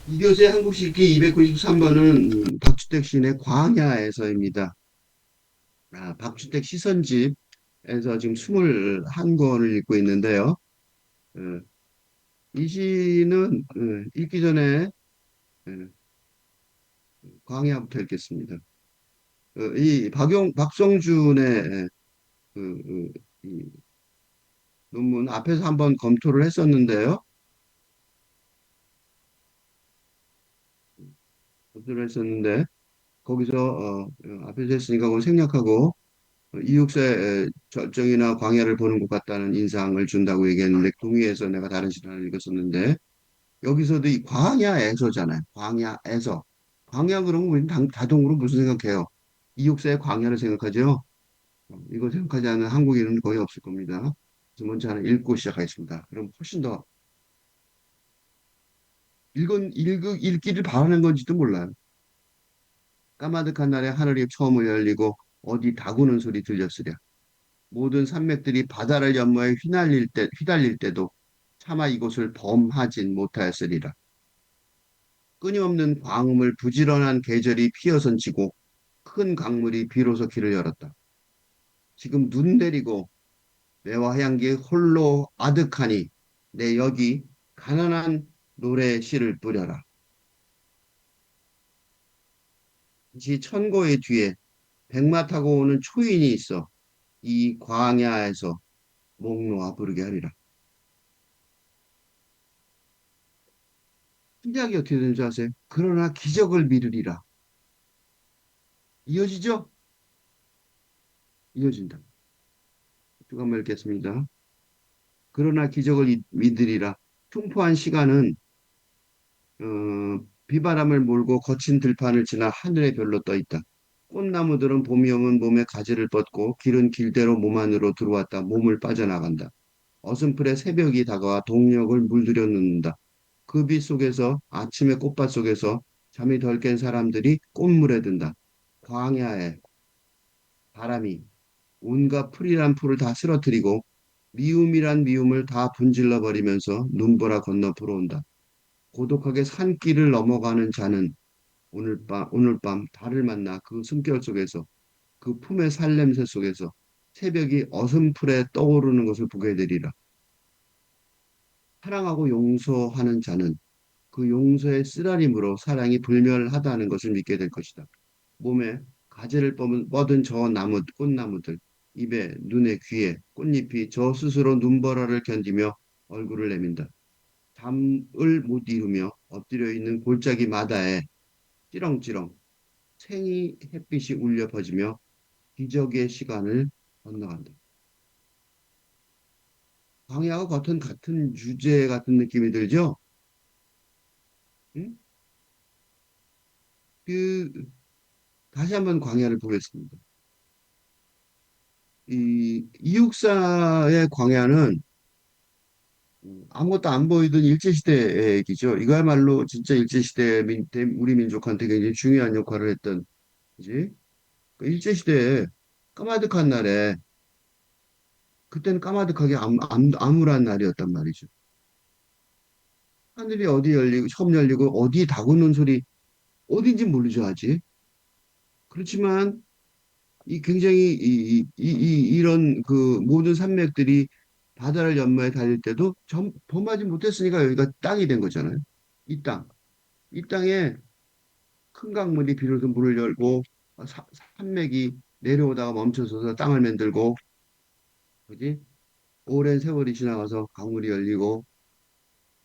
이교재 한국시 읽기 293번은 박주택 시인의 광야에서입니다. 박주택 시선집에서 지금 21권을 읽고 있는데요. 어, 이 시는 읽기 전에 어, 광야부터 읽겠습니다. 이 박성준의 이 논문 앞에서 한번 검토를 했었는데요. 검토를 했었는데 거기서 앞에서 했으니까 그건 생략하고 이육사의 절정이나 광야를 보는 것 같다는 인상을 준다고 얘기했는데 동의해서 내가 다른 시간을 읽었었는데 여기서도 이 광야에서잖아요. 광야에서. 광야 그러면 우리는 자동으로 무슨 생각해요? 이육사의 광야를 생각하죠. 이거 생각하지 않는 한국인은 거의 없을 겁니다. 그래서 먼저 하나 읽고 시작하겠습니다. 그럼 훨씬 더 읽기를 바라는 건지도 몰라요. 까마득한 날에 하늘이 처음으로 열리고 어디 다구는 소리 들렸으랴. 모든 산맥들이 바다를 연모해 휘달릴 때도 차마 이곳을 범하진 못하였으리라. 끊임없는 광음을 부지런한 계절이 피어선치고 큰 강물이 비로소 길을 열었다. 지금 눈 내리고 매화 향기 홀로 아득하니 내 여기 가난한 노래 시를 뿌려라. 지 천고의 뒤에 백마 타고 오는 초인이 있어 이 광야에서 목 놓아 부르게 하리라. 시작이 어떻게 되는 줄 아세요? 그러나 기적을 미루리라. 이어지죠? 이어진다. 쭉 한번 읽겠습니다. 그러나 기적을 믿으리라. 흉포한 시간은 비바람을 몰고 거친 들판을 지나 하늘의 별로 떠 있다. 꽃나무들은 봄이 오면 몸에 가지를 뻗고 길은 길대로 몸 안으로 들어왔다 몸을 빠져나간다. 어슴풀에 새벽이 다가와 동력을 물들여 넣는다. 그 빛 속에서 아침의 꽃밭 속에서 잠이 덜 깬 사람들이 꽃물에 든다. 광야에 바람이 온갖 풀이란 풀을 다 쓰러뜨리고 미움이란 미움을 다 분질러 버리면서 눈보라 건너 불어온다. 고독하게 산길을 넘어가는 자는 오늘 밤 달을 만나 그 숨결 속에서 그 품의 살냄새 속에서 새벽이 어슴풀에 떠오르는 것을 보게 되리라. 사랑하고 용서하는 자는 그 용서의 쓰라림으로 사랑이 불멸하다는 것을 믿게 될 것이다. 몸에 가지를 뻗은 저 꽃나무들, 입에, 눈에, 귀에, 꽃잎이 저 스스로 눈보라를 견디며 얼굴을 내민다. 잠을 못 이루며 엎드려 있는 골짜기 마다에 찌렁찌렁 생이 햇빛이 울려 퍼지며 기적의 시간을 건너간다. 광야와 같은 주제 같은 느낌이 들죠? 응? 그 다시 한번 광야를 보겠습니다. 이 이육사의 광야는 아무것도 안 보이던 일제시대 얘기죠. 이거야말로 진짜 일제시대 우리 민족한테 굉장히 중요한 역할을 했던, 그지? 그 일제시대에 까마득한 날에, 그때는 까마득하게 암울한 날이었단 말이죠. 하늘이 어디 열리고, 처음 열리고, 어디 다구는 소리, 어딘지 모르죠, 아직. 그렇지만, 이 굉장히, 이런 그 모든 산맥들이 바다를 연마해 달릴 때도 범하지 못했으니까 여기가 땅이 된 거잖아요. 이 땅. 이 땅에 큰 강물이 비로소 물을 열고 산맥이 내려오다가 멈춰서서 땅을 만들고 그지? 오랜 세월이 지나가서 강물이 열리고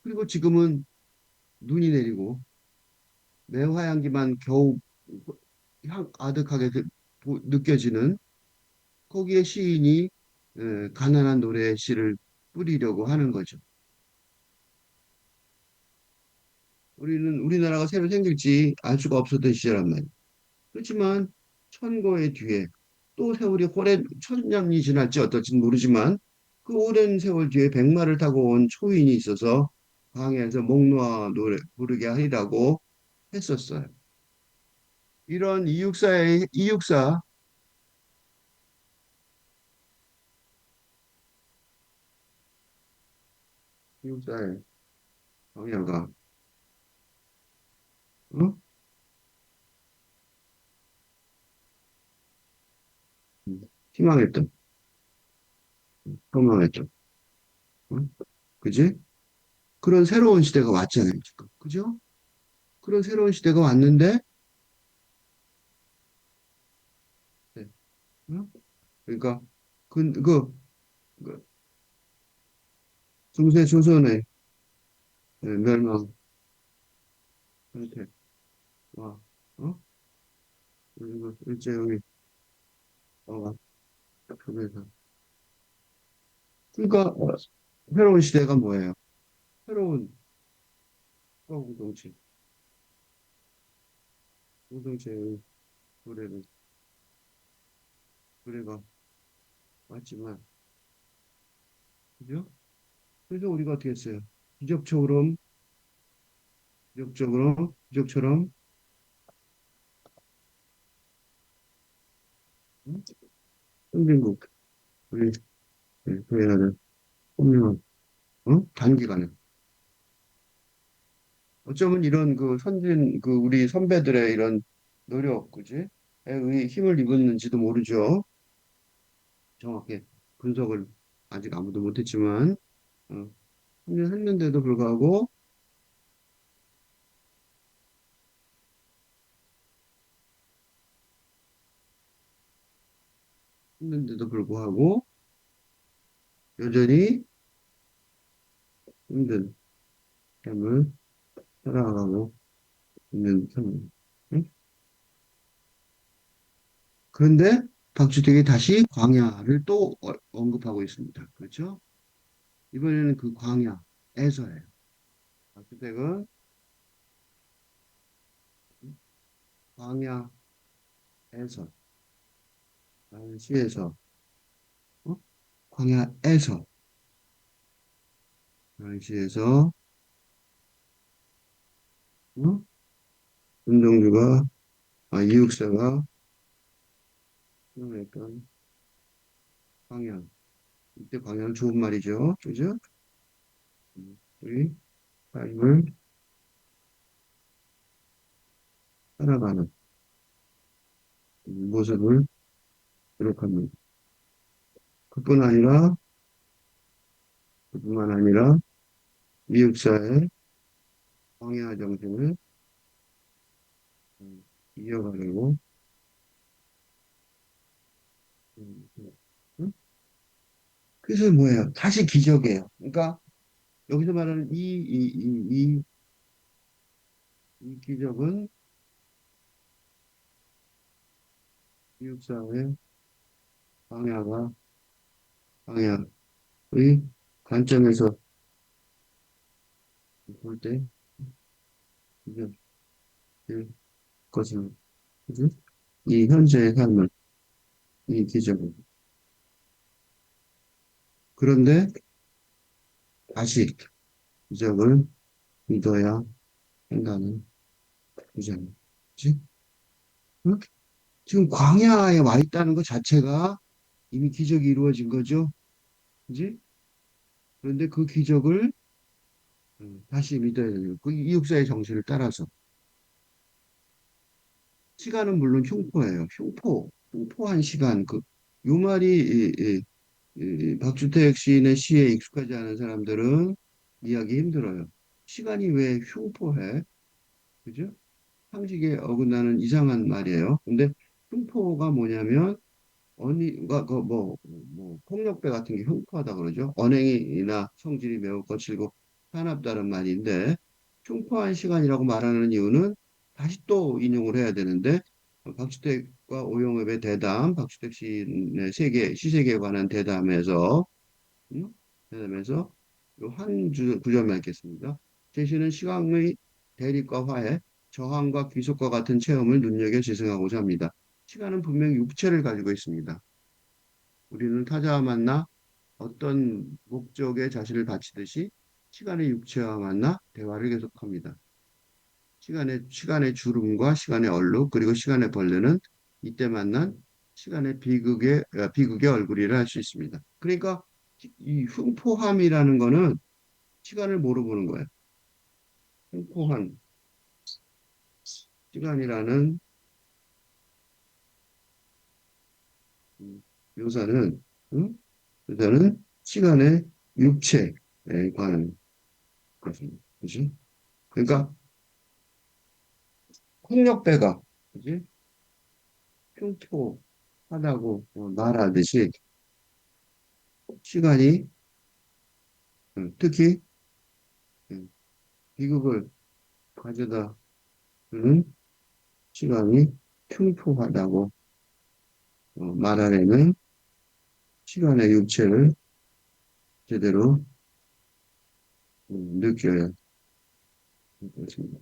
그리고 지금은 눈이 내리고 매화향기만 겨우 아득하게 느껴지는 거기에 시인이 가난한 노래의 시를 뿌리려고 하는 거죠. 우리는 우리나라가 새로 생길지 알 수가 없었던 시절란 말이에요. 그렇지만 천거의 뒤에 또 세월이 오랜 천년이 지날지 어떨지는 모르지만 그 오랜 세월 뒤에 백마를 타고 온 초인이 있어서 광야에서 목 놓아 노래 부르게 하리라고 했었어요. 이런 이육사의 광야가 어? 희망했던, 소망했던, 어? 그지? 그런 새로운 시대가 왔잖아요, 지금. 그죠? 그런 새로운 시대가 왔는데, 네. 어? 그러니까, 그 중세 조선의 멸망 상태, 와, 어? 그리고 일제형이, 어, 그래서. 그러니까, 새로운 시대가 뭐예요? 새로운 공동체, 공동체의 노래를, 노래가 왔지만, 그죠? 그래서 우리가 어떻게 했어요? 기적처럼, 기적처럼, 응? 선진국, 우리, 우리나라를 홈런, 단기간에. 어쩌면 이런 그 우리 선배들의 이런 노력, 그지? 에 의해 힘을 입었는지도 모르죠. 정확히 분석을 아직 아무도 못했지만, 어, 했는데도 불구하고, 했는데도 불구하고, 여전히 힘든 삶을 살아가고 있는 상황. 응? 그런데 박주택이 다시 광야를 또 언급하고 있습니다. 그렇죠? 이번에는 그 광야에서예요. 박주택은 광야에서, 시에서, 어? 광야에서, 시에서, 어? 운동주가, 이육사가 생각했던 광야. 이때 광야는 좋은 말이죠. 그죠? 우리 삶을 살아가는 모습을 기록합니다. 그뿐 아니라, 그뿐만 아니라, 이육사의 광야 정신을 이어가려고, 음, 음? 그래서 뭐예요? 다시 기적이에요. 그러니까 여기서 말하는 이 기적은 이육사의 광야가, 광야의 관점에서 볼 때, 기적일 것은, 그지? 이 현재의 삶을, 이 기적은. 그런데 다시 기적을 믿어야 한다는 주장이지. 응? 지금 광야에 와 있다는 것 자체가 이미 기적이 이루어진 거죠. 그지? 그런데 그 기적을 다시 믿어야 돼요. 그 이육사의 정신을 따라서. 시간은 물론 흉포예요. 흉포한 시간. 요 말이 박주택 시인의 시에 익숙하지 않은 사람들은 이해하기 힘들어요. 시간이 왜 흉포해? 그죠? 상식에 어긋나는 이상한 말이에요. 근데 흉포가 뭐냐면 언니가 폭력배 같은 게 흉포하다 그러죠. 언행이나 성질이 매우 거칠고 사납다는 말인데 흉포한 시간이라고 말하는 이유는 다시 또 인용을 해야 되는데 박주택과 오영엽의 대담, 박주택 시인의 시세계에 관한 대담에서 대담에서 요한 구절만 읽겠습니다. 제시는 시간의 대립과 화해, 저항과 귀속과 같은 체험을 눈여겨 지승하고자 합니다. 시간은 분명히 육체를 가지고 있습니다. 우리는 타자와 만나 어떤 목적에 자신을 바치듯이 시간의 육체와 만나 대화를 계속합니다. 시간의 주름과 시간의 얼룩, 그리고 시간의 벌레는 이때 만난 비극의 얼굴이라 할 수 있습니다. 그러니까 이 흉포함이라는 거는 시간을 모르고 보는 거예요. 흉포한, 시간이라는 묘사는, 응? 묘사는 시간의 육체에 관한 것입니다. 그지? 그러니까 폭력배가, 그지? 흉포하다고 말하듯이 시간이 특히 음, 비극을 가져다 주는 시간이 흉포하다고 말하려면 시간의 육체를 제대로 느껴야 되겠습니다.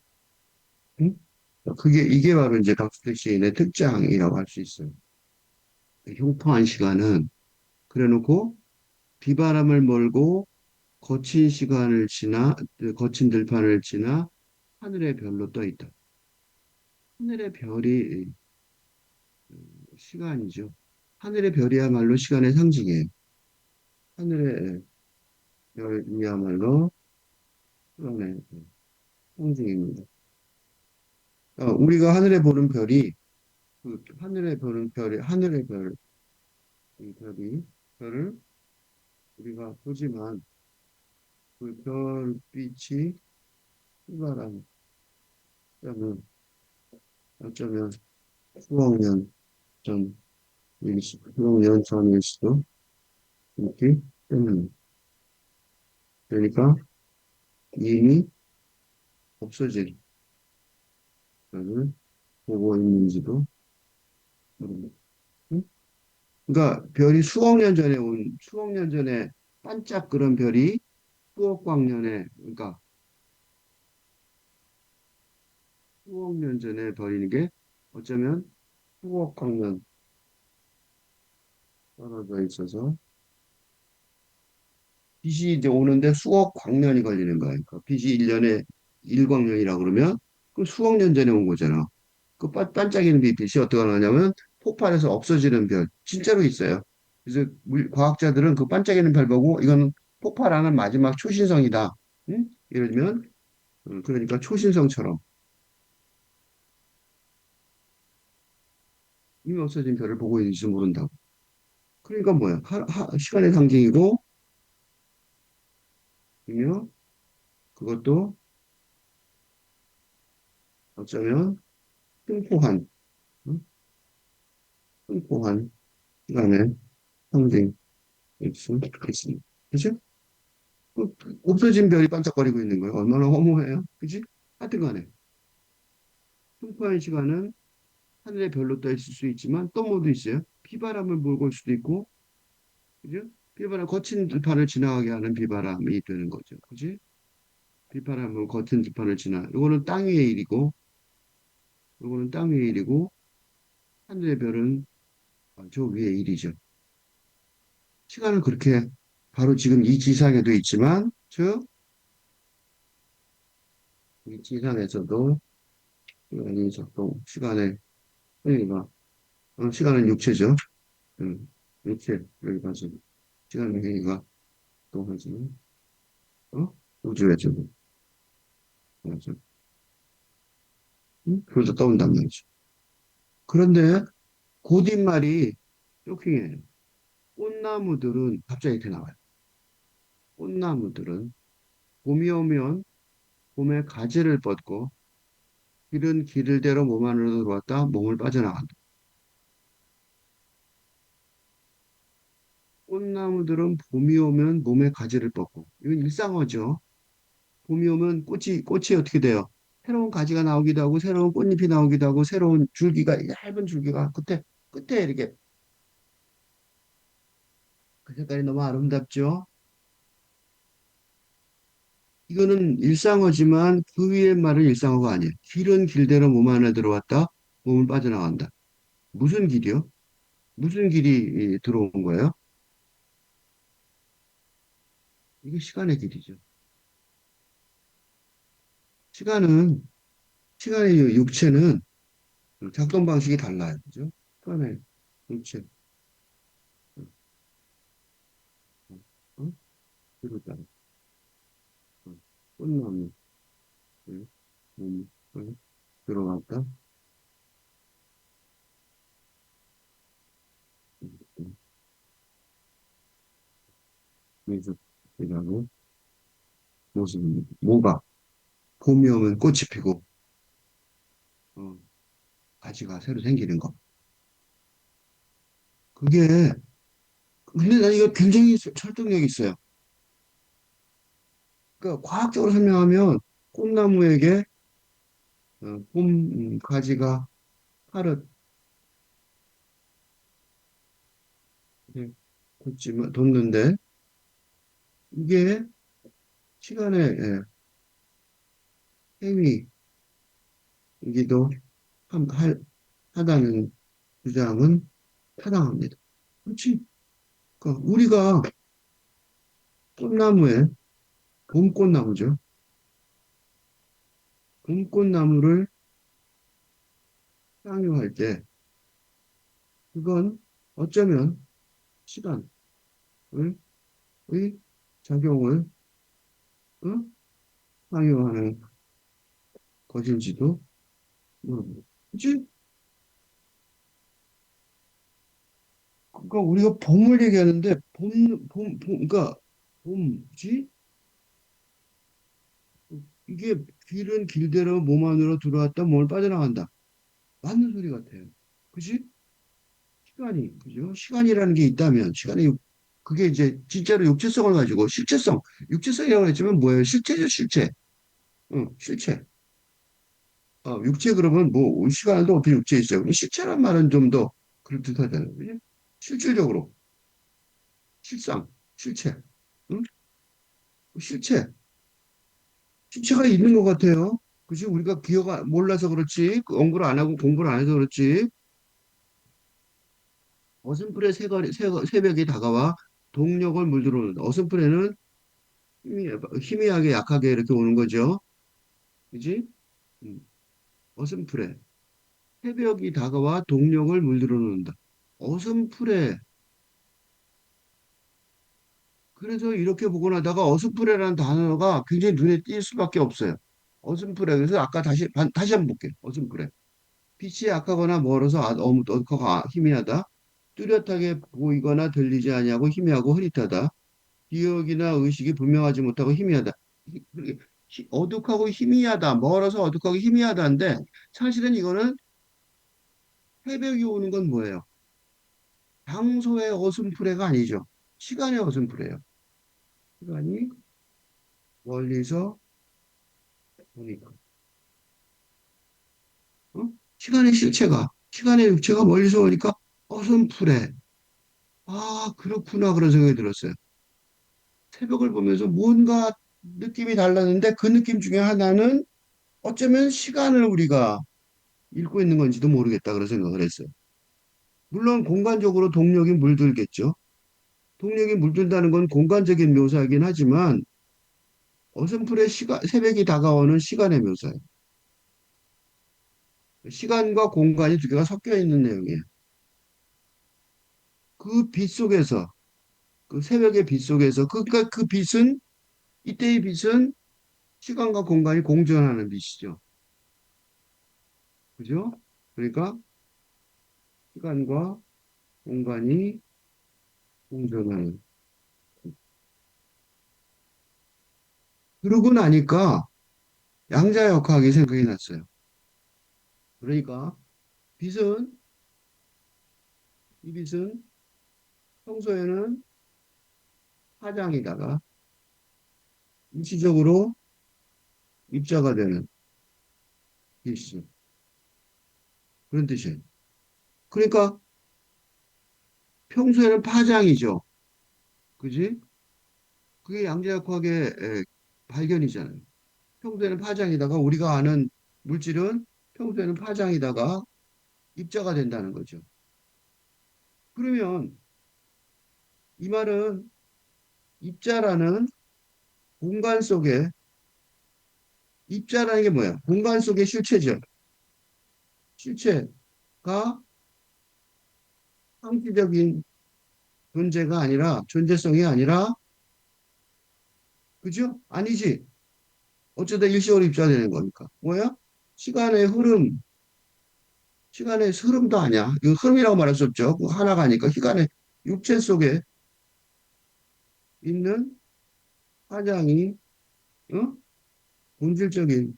응? 이게 바로 이제 박수택 시인의 특장이라고 할 수 있어요. 흉포한 시간은 그래놓고 비바람을 몰고 거친 시간을 지나, 거친 들판을 지나 하늘의 별로 떠 있다. 하늘의 별이 시간이죠. 하늘의 별이야말로 시간의 상징이에요. 하늘의 별이야말로 시간의 상징입니다. 우리가 하늘에 보는 별이, 그 하늘에 보는 별이, 하늘의 별, 이 별을 우리가 보지만 그 별빛이 출발한 어쩌면, 어쩌면 수억 년 수억 년 전일 수도 있기 때문에. 그러니까 이미 없어진 별을 보고 있는지도 모릅니다. 응? 그러니까 별이 수억 년 전에 반짝 그런 별이 수억 광년에, 그러니까 수억 년 전에 벌이는 게 어쩌면 수억 광년 떨어져 있어서 빛이 이제 오는데 수억 광년이 걸리는 거예요. 그러니까 빛이 1년에 1광년이라 그러면 그 수억 년 전에 온 거잖아. 그 반짝이는 빛이 어떻게 하냐면 폭발해서 없어지는 별. 진짜로 있어요. 그래서 과학자들은 그 반짝이는 별 보고 이건 폭발하는 마지막 초신성이다. 응? 예를 들면 그러니까 초신성처럼 이미 없어진 별을 보고 있는지도 모른다고. 그러니까 뭐야? 시간의 상징이고, 며 그것도 어쩌면 흉포한, 응? 흉포한 시간의 상징일 수 있습니다. 그죠? 그 없어진 별이 반짝거리고 있는 거예요. 얼마나 허무해요. 그지? 하여튼 간에, 흉포한 시간은 하늘에 별로 떠 있을 수 있지만 또 뭐도 있어요. 비바람을 몰고 올 수도 있고, 그죠? 거친 들판을 지나가게 하는 비바람이 되는 거죠. 그지? 비바람은 거친 들판을 지나. 이거는 땅 위의 일이고, 이거는 땅 위의 일이고, 하늘의 별은 저 위의 일이죠. 시간은 그렇게 바로 지금 이 지상에도 있지만, 이 지상에서도 시간이 작동, 시간의 행위가, 시간은 육체죠. 육체, 여기 가서 시간의 행위가 또 하지만, 우주에서도, 맞아. 그러다 떠온단 말이죠. 그런데 곧인말이 쇼킹해요. 꽃나무들은 갑자기 이렇게 나와요. 꽃나무들은 봄이 오면 봄에 가지를 뻗고 길은 길을 대로 몸 안으로 들어왔다 몸을 빠져나간다. 꽃나무들은 봄이 오면 몸에 가지를 뻗고 이건 일상어죠. 봄이 오면 꽃이 어떻게 돼요? 새로운 가지가 나오기도 하고 새로운 꽃잎이 나오기도 하고 새로운 줄기가 얇은 줄기가 끝에 이렇게 그 색깔이 너무 아름답죠. 이거는 일상어지만 그 위의 말은 일상어가 아니에요. 길은 길대로 몸 안에 들어왔다 몸을 빠져나간다. 무슨 길이요? 무슨 길이 들어온 거예요? 이게 시간의 길이죠. 시간은 시간의 육체는 작동 방식이 달라요. 그죠? 시간의 육체. 어? 뒤로 따라. 꽃나무. 응? 들어갔다. 이라고 모습입니다. 뭐가? 봄이 오면 꽃이 피고, 어, 가지가 새로 생기는 거. 그게, 근데 난 이거 굉장히 설득력이 있어요. 그러니까 과학적으로 설명하면 꽃나무에게 봄 가지가 파릇 이렇게 돋는데 이게 시간의 행위이기도 하다는 주장은 타당합니다. 그렇지? 그러니까 우리가 꽃나무에 봄꽃나무죠. 봄꽃나무를 향유할 때 그건 어쩌면 시간의 작용을 어? 상용하는 것인지도 모릅니다. 그치? 그러니까 우리가 봄을 얘기하는데 그러니까 봄지? 이게 길은 길대로 몸 안으로 들어왔다 몸을 빠져나간다. 맞는 소리 같아요. 그치? 시간이, 그죠? 시간이라는 게 있다면, 그게 이제 진짜로 육체성을 가지고, 육체성이라고 했지만 뭐예요? 실체죠, 실체. 응, 실체. 육체 그러면 뭐 시간도 어떻게 육체에 있어요. 실체란 말은 좀 더 그럴듯하잖아요. 그지? 실질적으로 실상 실체 응? 실체 실체가 있는 것 같아요. 그지? 우리가 몰라서 그렇지 연구를 안 하고 공부를 안 해서 그렇지 어슴풀의 새벽이 다가와 동력을 물들어오는 어슴풀에는 희미하게 약하게 이렇게 오는 거죠. 그지? 음, 어슴풀에 새벽이 다가와 동력을 물들어놓는다. 어슴풀에 그래서 이렇게 보고 나다가 어스프레라는 단어가 굉장히 눈에 띌 수밖에 없어요. 어스프레. 그래서 아까 다시 한번 볼게요. 어스프레. 빛이 약하거나 멀어서 너무 어커가 희미하다. 뚜렷하게 보이거나 들리지 아니하고 희미하고 흐릿하다. 기억이나 의식이 분명하지 못하고 희미하다. 그렇게 어둑하고 희미하다. 멀어서 어둑하고 희미하다인데 사실은 이거는 새벽이 오는 건 뭐예요? 장소의 어슴푸레가 아니죠. 시간의 어슴푸레예요. 시간이 멀리서 보니까. 어? 시간의 육체가 멀리서 오니까 어슴푸레. 아, 그렇구나. 그런 생각이 들었어요. 새벽을 보면서 뭔가 느낌이 달랐는데 그 느낌 중에 하나는 어쩌면 시간을 우리가 읽고 있는 건지도 모르겠다. 그런 생각을 했어요. 물론 공간적으로 동력이 물들겠죠. 동력이 물든다는 건 공간적인 묘사이긴 하지만 어슴푸레 새벽이 다가오는 시간의 묘사예요. 시간과 공간이 두 개가 섞여 있는 내용이에요. 그 빛 속에서 그 새벽의 빛 속에서 그러니까 그 빛은 이때의 빛은 시간과 공간이 공존하는 빛이죠. 그죠? 그러니까 시간과 공간이 공존하는. 그러고 나니까 양자역학이 생각이 났어요. 그러니까 빛은 이 빛은 평소에는 화장이다가 일시적으로 입자가 되는 빛이 그런 뜻이에요. 그러니까 평소에는 파장이죠. 그지? 그게 양자역학의 발견이잖아요. 평소에는 파장이다가 우리가 아는 물질은 평소에는 파장이다가 입자가 된다는 거죠. 그러면 이 말은 입자라는 공간 속에 입자라는 게 뭐야? 공간 속의 실체죠. 실체가 상시적인 존재성이 아니라 그죠? 아니지. 어쩌다 일시적으로 입자되는 거니까. 뭐야? 시간의 흐름, 시간의 흐름도 아니야. 이거 흐름이라고 말할 수 없죠. 그 하나가 아니까 시간의 육체 속에 있는 사장이 어? 본질적인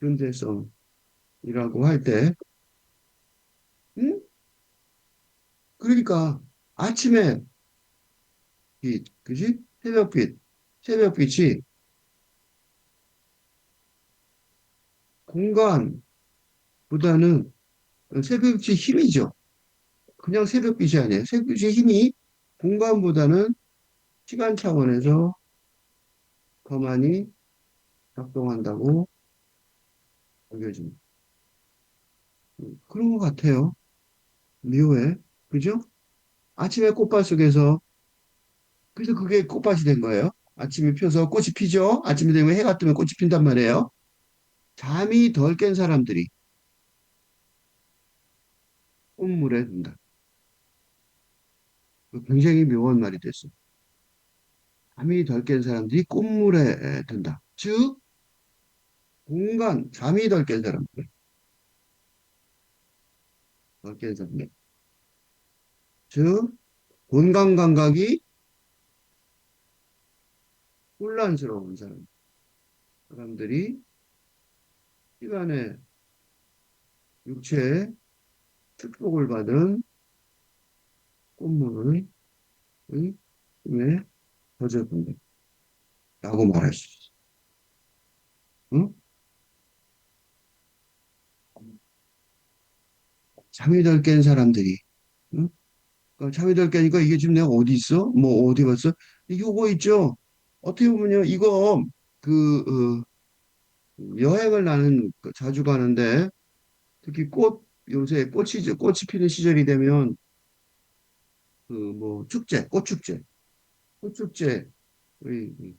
존재성이라고 할 때, 응? 그러니까 아침에 빛, 그지? 새벽빛, 새벽빛이 공간보다는 새벽빛이 힘이죠. 그냥 새벽빛이 아니에요. 새벽빛의 힘이 공간보다는 시간 차원에서 더 많이 작동한다고 여겨집니다. 그런 것 같아요. 묘해. 그죠? 아침에 꽃밭 속에서, 그래서 그게 꽃밭이 된 거예요. 아침에 펴서 꽃이 피죠? 아침에 되면 해가 뜨면 꽃이 핀단 말이에요. 잠이 덜 깬 사람들이 꽃물에 든다. 굉장히 묘한 말이 됐어. 잠이 덜 깬 사람들이 꽃물에 든다. 즉, 잠이 덜 깬 사람들, 덜 깬 사람들. 즉, 본관 감각이 혼란스러운 사람들이 시간의 육체의 축복을 받은 꽃물을 왜 젖어든다. 라고 말할 수 있어. 응? 잠이 덜 깬 사람들이, 응? 그러니까 잠이 덜 깨니까 이게 지금 내가 어디 있어? 뭐 어디 갔어? 이거 있죠? 어떻게 보면요, 이거 그 여행을 나는 자주 가는데 특히 요새 꽃이 피는 시절이 되면 그 뭐 꽃축제, 이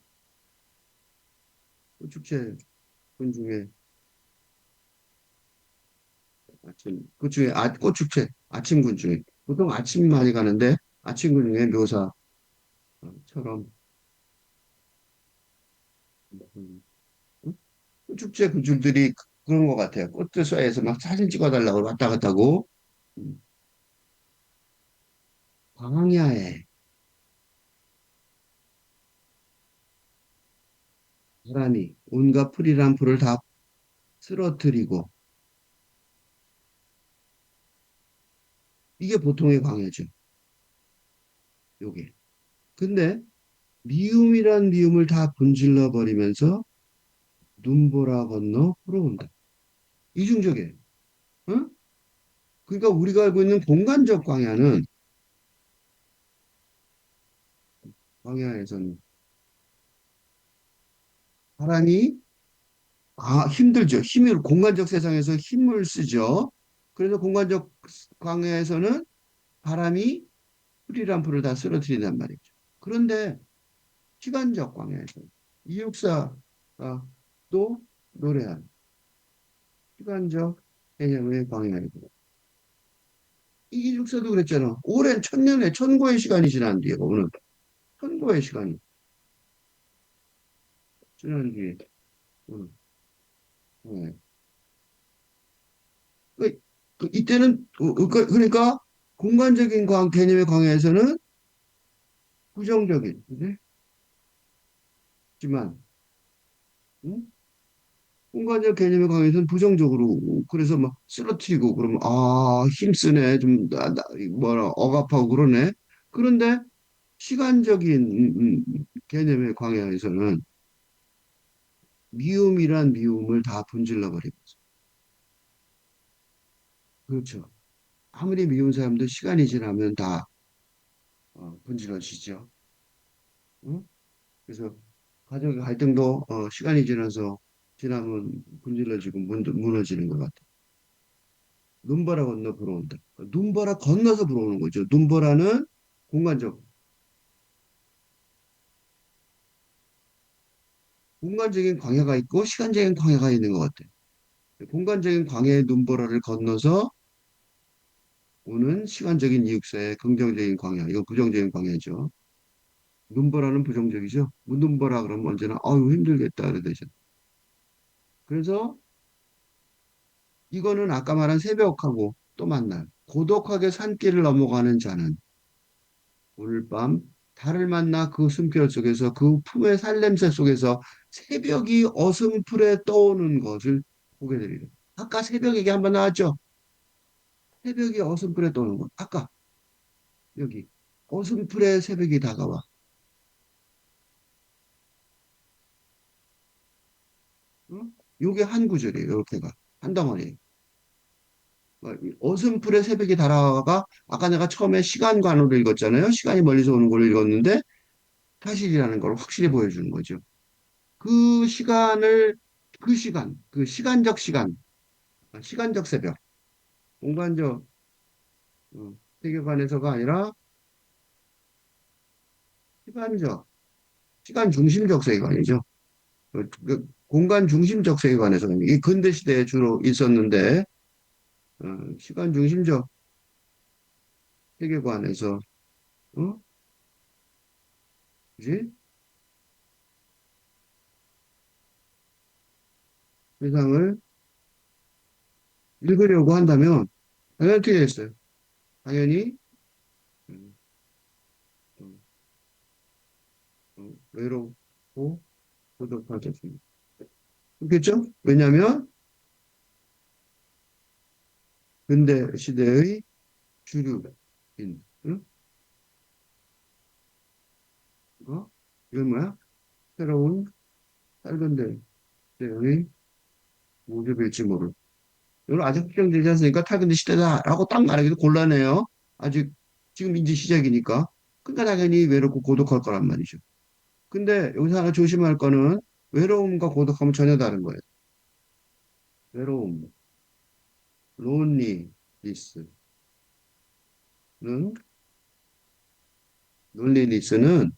꽃축제 군 중에 그 중에 꽃축제 아침군 중에 보통 아침 많이 가는데 아침군 중에 묘사처럼 음, 꽃축제 군중들이 그런 것 같아요. 꽃들사이에서 막 사진 찍어달라고 왔다 갔다 하고 음, 광야에 사람이 온갖 풀이란 풀을 다 쓰러뜨리고 이게 보통의 광야죠. 요게. 근데 미움이란 미움을 다 분질러 버리면서 눈보라 건너 풀어온다. 이중적이에요. 응? 그러니까 우리가 알고 있는 공간적 광야에서는 사람이 힘들죠. 공간적 세상에서 힘을 쓰죠. 그래서 공간적 광야에서는 바람이 풀이란 풀을 다 쓰러뜨린단 말이죠. 그런데 시간적 광야에서 이육사가 또 노래한 시간적 개념의 광야이고 이기죽사도 그랬잖아. 오랜 천년의 천고의 시간이 지난 뒤에 오는 천고의 시간이 지난 뒤에 오는 광야. 그, 이때는 그러니까 공간적인 개념의 광야에서는 부정적인 그지? 지만 응? 공간적 개념의 강에서는 부정적으로 그래서 막 쓰러뜨리고 그러면 힘쓰네 좀 뭐라 억압하고 그러네. 그런데 시간적인 개념의 광야에서는 미움이란 미움을 다 분질러 버리면서 그렇죠. 아무리 미운 사람도 시간이 지나면 다 분질러지죠. 응? 그래서 가족의 갈등도 시간이 지나면 분질러지고 무너지는 것 같아요. 눈보라 건너 불어온다. 눈보라 건너서 불어오는 거죠. 눈보라는 공간적, 공간적인 광야가 있고 시간적인 광야가 있는 것 같아요. 공간적인 광야의 눈보라를 건너서 오는 시간적인 이육사의 긍정적인 광야. 이거 부정적인 광야죠. 눈보라는 부정적이죠. 눈보라 그러면 언제나 아유 힘들겠다 그러되죠. 그래서 이거는 아까 말한 새벽하고 또 만날 고독하게 산길을 넘어가는 자는 오늘 밤 달을 만나 그 숨결 속에서 그 품의 살냄새 속에서 새벽이 어슴푸레 떠오는 것을 보게 됩니다. 아까 새벽 얘기 한번 나왔죠? 새벽이 어슴푸레 떠오는 것. 아까 여기 어슴푸레 새벽이 다가와. 응? 요게 한 구절이에요. 이렇게가 한 덩어리. 어슴푸레 새벽이 다가와가 아까 내가 처음에 시간관으로 읽었잖아요. 시간이 멀리서 오는 걸 읽었는데 사실이라는 걸 확실히 보여주는 거죠. 그 시간을 그 시간, 그 시간적 시간, 시간적 새벽, 공간적 세계관에서가 아니라 시간적, 시간 중심적 세계관이죠. 그 공간 중심적 세계관에서 이 근대 시대에 주로 있었는데 시간 중심적 세계관에서 어? 그지? 세상을 읽으려고 한다면 당연히 어떻게 됐어요? 당연히 음, 음, 외롭고 고독하겠습니다. 그렇겠죠? 왜냐하면 근대 시대의 주류인 응? 이건 뭐야? 새로운 탈근대 시대의 모습일지 모를. 이건 아직 확정되지 않으니까 탈근대 시대다라고 딱 말하기도 곤란해요. 아직 지금 이제 시작이니까. 그러니까 당연히 외롭고 고독할 거란 말이죠. 근데 여기서 하나 조심할 거는 외로움과 고독하면 전혀 다른 거예요. 외로움, loneliness는 loneliness는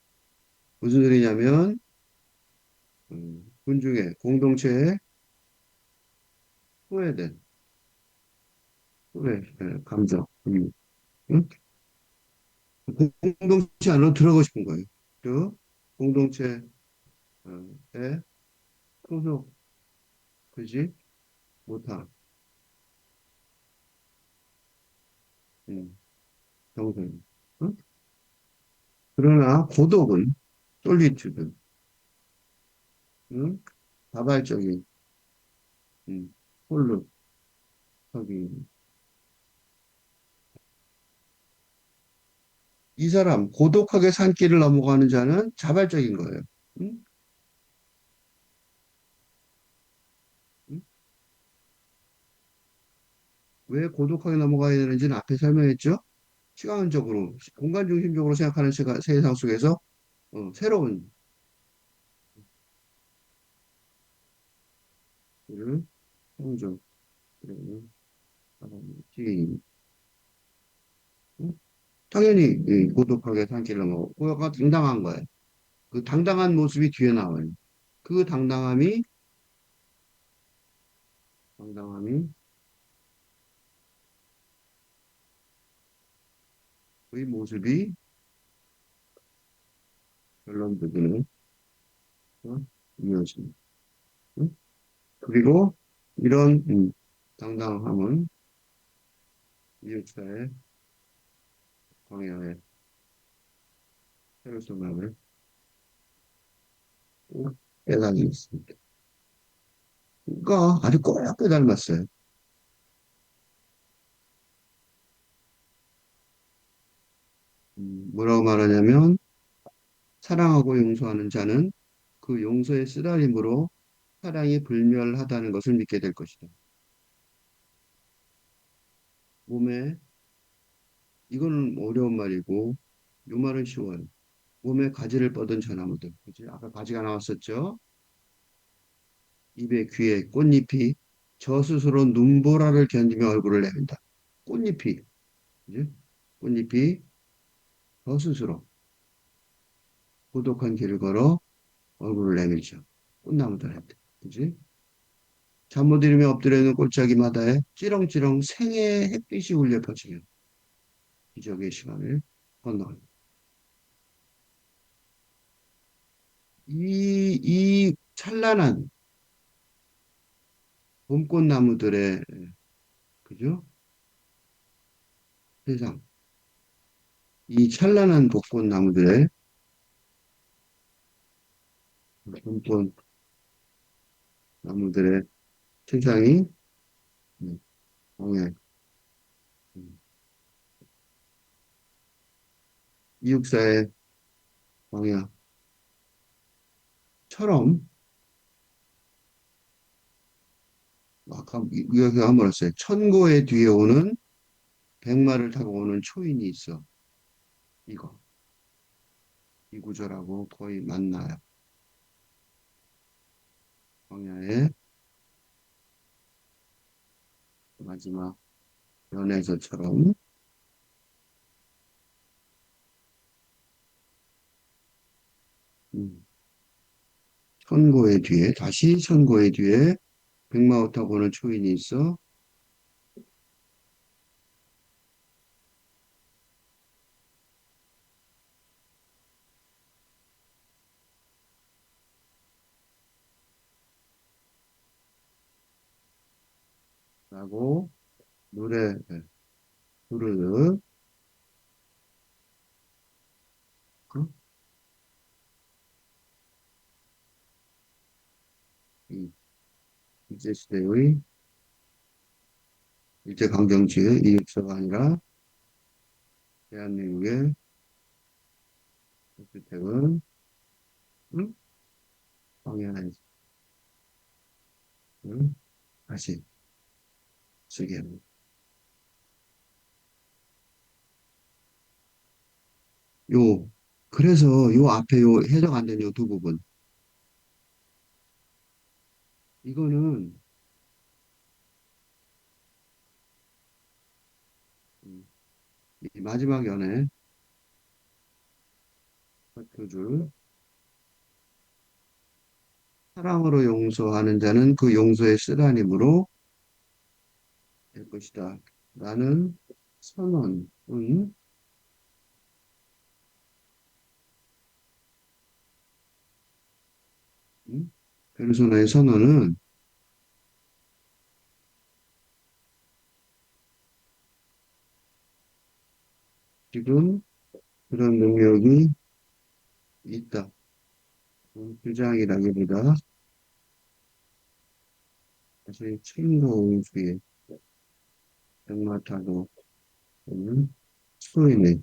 무슨 소리냐면 군중의 공동체에 소외된 소외 감정, 응? 공동체 안으로 들어가고 싶은 거예요. 그 공동체에 소속되지 못한 음, 정생. 응? 그러나 고독은 솔리튜드, 응? 자발적인 홀로 서기. 이 사람 고독하게 산길을 넘어가는 자는 자발적인 거예요. 응? 응? 왜 고독하게 넘어가야 되는지는 앞에 설명했죠. 시간적으로, 공간 중심적으로 생각하는 세상 속에서 새로운 를 창조, 지혜인. 당연히 고독하게 산길을 넘어가고 그거가 당당한 거예요. 그 당당한 모습이 뒤에 나와요. 그 당당함이 의 모습이 결론적으로 이어집니다. 응? 그리고 이런 당당함은 이웃사의 광야의 새로움을 꼭 깨달이 있습니다. 그러니까 아주 꼬얗게 닮았어요. 뭐라고 말하냐면 사랑하고 용서하는 자는 그 용서의 쓰라림으로 사랑이 불멸하다는 것을 믿게 될 것이다. 몸에 이거는 어려운 말이고 요 말은 쉬워요. 몸에 가지를 뻗은 전나무들. 그치? 아까 가지가 나왔었죠. 입에 귀에 꽃잎이 저 스스로 눈보라를 견디며 얼굴을 내민다. 꽃잎이 그치? 꽃잎이 저 스스로 고독한 길을 걸어 얼굴을 내밀죠. 꽃나무들한테. 그지? 잠 못 이루며 엎드려 있는 골짜기 마다에 찌렁찌렁 생의 햇빛이 울려 퍼지며 기적의 시간을 건너간다. 이 찬란한 봄꽃나무들의 그죠? 세상. 이 찬란한 벚꽃나무들의 손톱 나무들의 세상이 광야, 음, 이육사의 광야처럼 아까 이거 한번 했어요. 천고의 뒤에 오는 백마를 타고 오는 초인이 있어. 이거 이 구절하고 거의 맞나요? 광야의 마지막 연애서처럼 음, 천고의 뒤에 다시 천고의 뒤에 백마호 타고 오는 초인이 있어. 라고 노래 부르는 그, 이 일제시대의 일제강점기의 이육사가 아니라 대한민국의 주택은 응? 광야에서 다시 쓰게 합니다. 요 그래서 요 앞에 요 해석 안 된 요 두 부분 이거는 음, 이 마지막 연애 두 줄 사랑으로 용서하는 자는 그 용서의 쓰라림으로 될 것이다. 라는 선언은 페르소나의 선언은 지금 그런 능력이 있다. 주장이라기보다 사실 책임공주의 백마타도 있는 소인의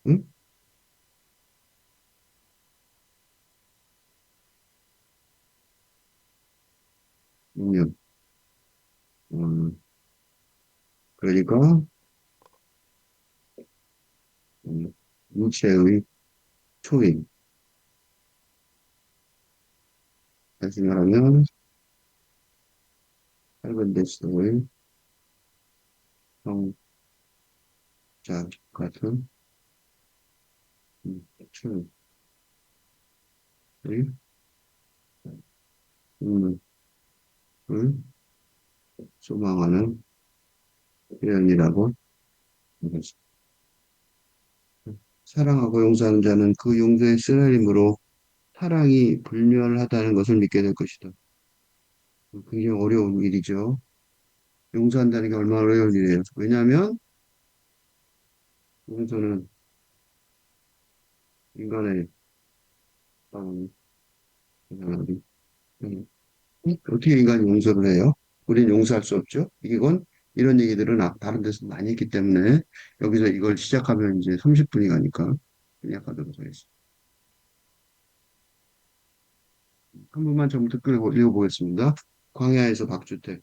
응? 능력. 음, 그러니까 무체의 초인. 다시 말하면 짧은 데스의 성자 같은 초인의 능력을 소망하는 표현이라고 하겠습니다. 사랑하고 용서하는 자는 그 용서의 쓰나림으로 사랑이 불멸하다는 것을 믿게 될 것이다. 굉장히 어려운 일이죠. 용서한다는 게 얼마나 어려운 일이에요. 왜냐하면 용서는 인간의 음, 음, 어떻게 인간이 용서를 해요? 우린 용서할 수 없죠. 이건 이런 얘기들은 다른 데서 많이 했기 때문에 여기서 이걸 시작하면 이제 30분이 가니까 생략하도록 하겠습니다. 한 번만 좀더 끌고 읽어보겠습니다. 광야에서 박주택.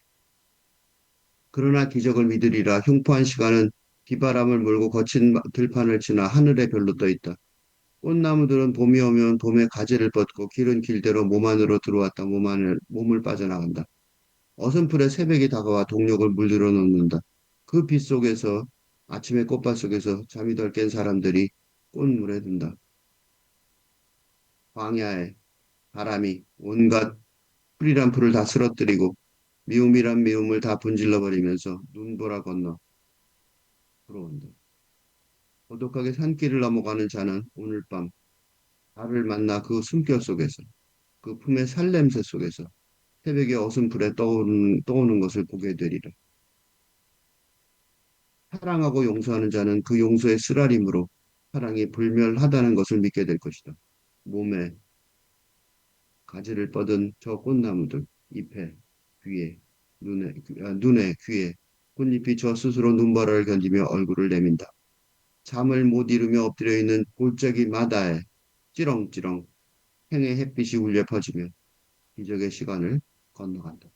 그러나 기적을 믿으리라 흉포한 시간은 비바람을 몰고 거친 들판을 지나 하늘에 별로 떠 있다. 꽃나무들은 봄이 오면 봄에 가지를 뻗고 길은 길대로 몸 안으로 들어왔다 몸을 빠져나간다. 어슴풀에 새벽이 다가와 동력을 물들어 놓는다. 그 빛 속에서 아침의 꽃밭 속에서 잠이 덜 깬 사람들이 꽃물에 든다. 광야에 바람이 온갖 풀이란 풀을 다 쓰러뜨리고 미움이란 미움을 다 분질러 버리면서 눈보라 건너 들어온다. 고독하게 산길을 넘어가는 자는 오늘 밤 달을 만나 그 숨결 속에서 그 품의 살냄새 속에서 새벽의 어슴풀에 떠오는 것을 보게 되리라. 사랑하고 용서하는 자는 그 용서의 쓰라림으로 사랑이 불멸하다는 것을 믿게 될 것이다. 몸에 가지를 뻗은 저 꽃나무들, 잎에, 귀에, 눈에, 귀에, 꽃잎이 저 스스로 눈바라를 견디며 얼굴을 내민다. 잠을 못 이루며 엎드려 있는 골짜기 마다에 찌렁찌렁 행의 햇빛이 울려 퍼지며 기적의 시간을 건너간다.